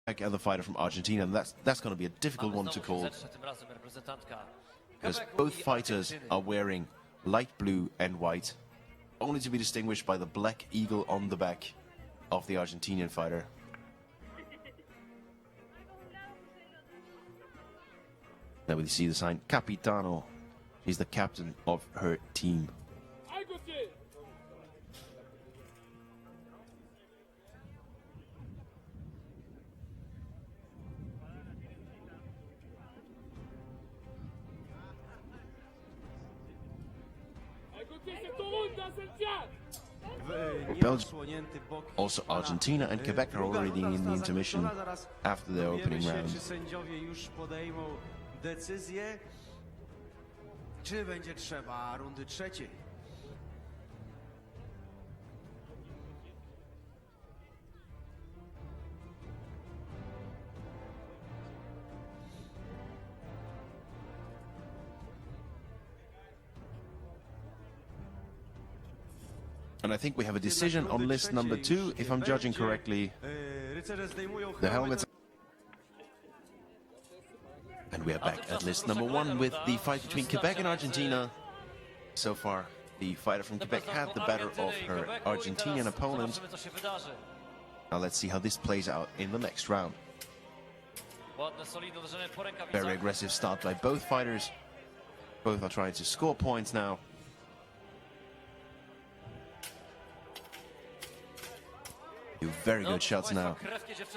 and the fighter from Argentina, and that's going to be a difficult one to call, because both fighters are wearing light blue and white, only to be distinguished by the black eagle on the back of the Argentinian fighter. Now we see the sign Capitano. He's the captain of her team. Belgium, also Argentina and Quebec are already in the intermission after their opening round. Czy będzie trzeba rundy trzeciej? And I think we have a decision on list number 2, if I'm judging correctly. The helmets. And we are back at list number 1 with the fight between Quebec and Argentina. So far, the fighter from Quebec had the better of her Argentinian opponent. Now let's see how this plays out in the next round. Very aggressive start by both fighters. Both are trying to score points now. Very good shots now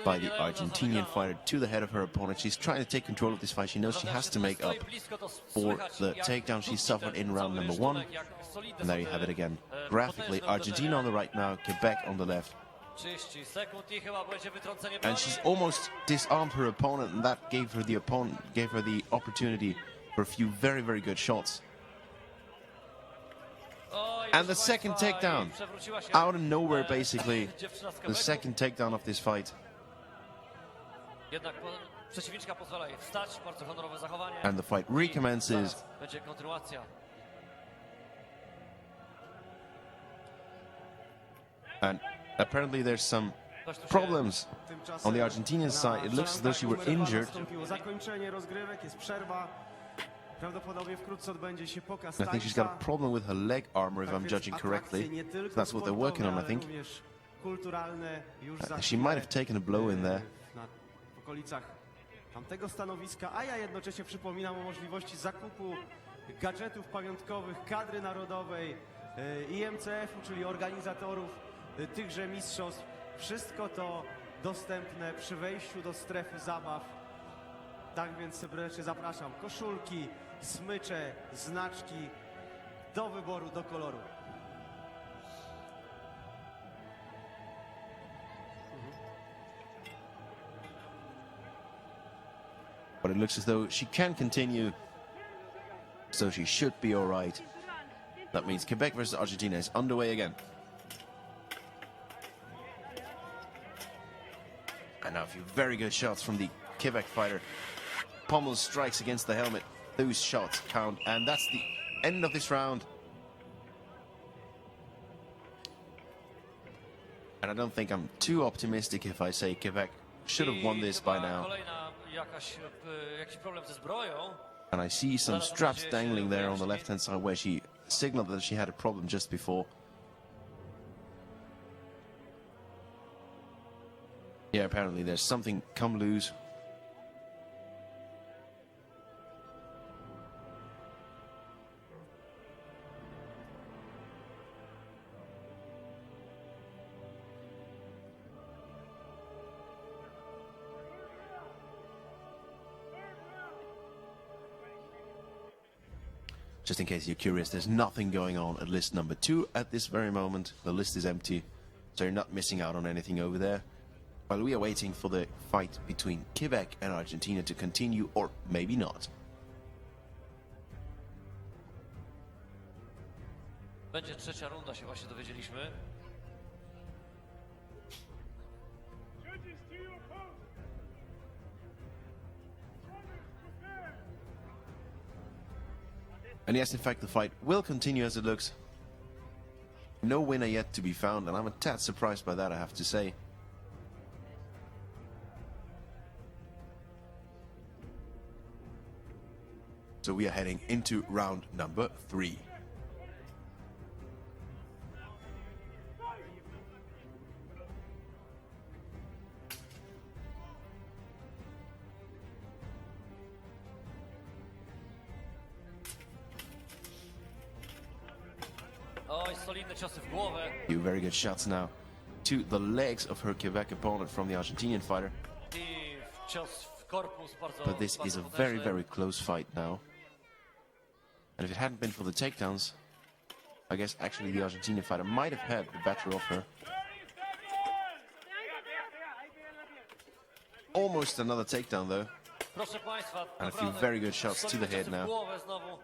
by the Argentinian fighter to the head of her opponent. She's trying to take control of this fight. She knows she has to make up for the takedown she suffered in round number 1. And there you have it again. Graphically, Argentina on the right now, Quebec on the left. And she's almost disarmed her opponent, and that gave her the opportunity for a few very, very good shots. And the second takedown, out of nowhere basically, the second takedown of this fight. And the fight recommences. And apparently there's some problems on the Argentinian side. It looks as though she were injured. I think she's got a problem with her leg armor, if I'm judging correctly. That's what they're working on, I think. She might have taken a blow in there. Tamtego stanowiska, a ja jednocześnie przypominam o możliwości zakupu gadżetów pamiątkowych kadry narodowej, IMCF-u, czyli organizatorów tychże mistrzostw. Wszystko to dostępne przy wejściu do strefy zabaw. Tak więc serdecznie zapraszam. Koszulki, smycze, znaczki do wyboru, do koloru. But it looks as though she can continue, so she should be all right. That means Quebec versus Argentina is underway again. And now a few very good shots from the Quebec fighter. Pommel strikes against the helmet. Those shots count, and that's the end of this round. And I don't think I'm too optimistic if I say Quebec should have won this by now. And I see some straps dangling there on the left-hand side where she signaled that she had a problem just before. Yeah, apparently there's something come loose. Just in case you're curious, there's nothing going on at list number 2 at this very moment. The list is empty, so you're not missing out on anything over there. While we are waiting for the fight between Quebec and Argentina to continue, or maybe not. Będzie trzecia runda, się właśnie dowiedzieliśmy. And yes, in fact, the fight will continue as it looks. No winner yet to be found, and I'm a tad surprised by that, I have to say. So we are heading into round number 3. Oj, solidne ciosy w głowę. Few very good shots now to the legs of her Quebec opponent from the Argentinian fighter. I cios w korpus bardzo. But this is a very, very close fight now. And if it hadn't been for the takedowns, I guess actually the Argentinian fighter might have had the better of her. Almost another takedown though. Proszę Państwa, And a few very good shots to the head now. Głowę znowu.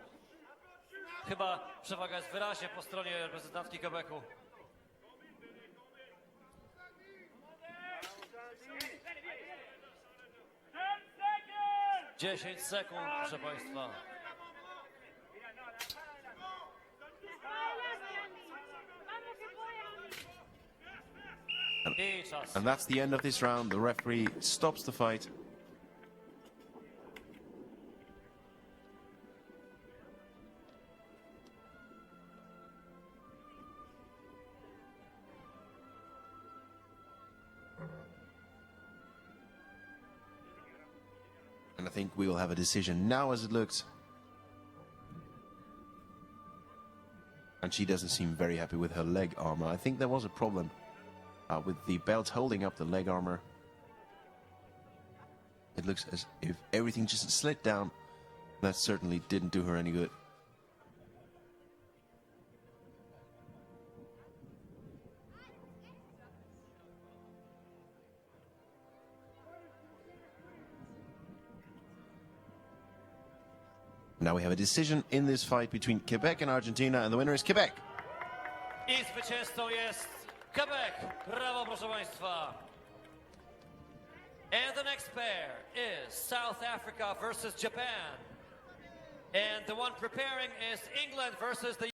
Chyba przewaga jest wyraźnie po stronie reprezentantki Quebecu. Dziesięć sekund, proszę Państwa. I czas. And that's the end of this round. The referee stops the fight. And I think we will have a decision now as it looks. And she doesn't seem very happy with her leg armor. I think there was a problem with the belt holding up the leg armor. It looks as if everything just slid down. That certainly didn't do her any good. Now we have a decision in this fight between Quebec and Argentina, and the winner is Quebec. I zwycięzcą jest Quebec. Brawo, proszę Państwa. And the next pair is South Africa versus Japan. And the one preparing is England versus the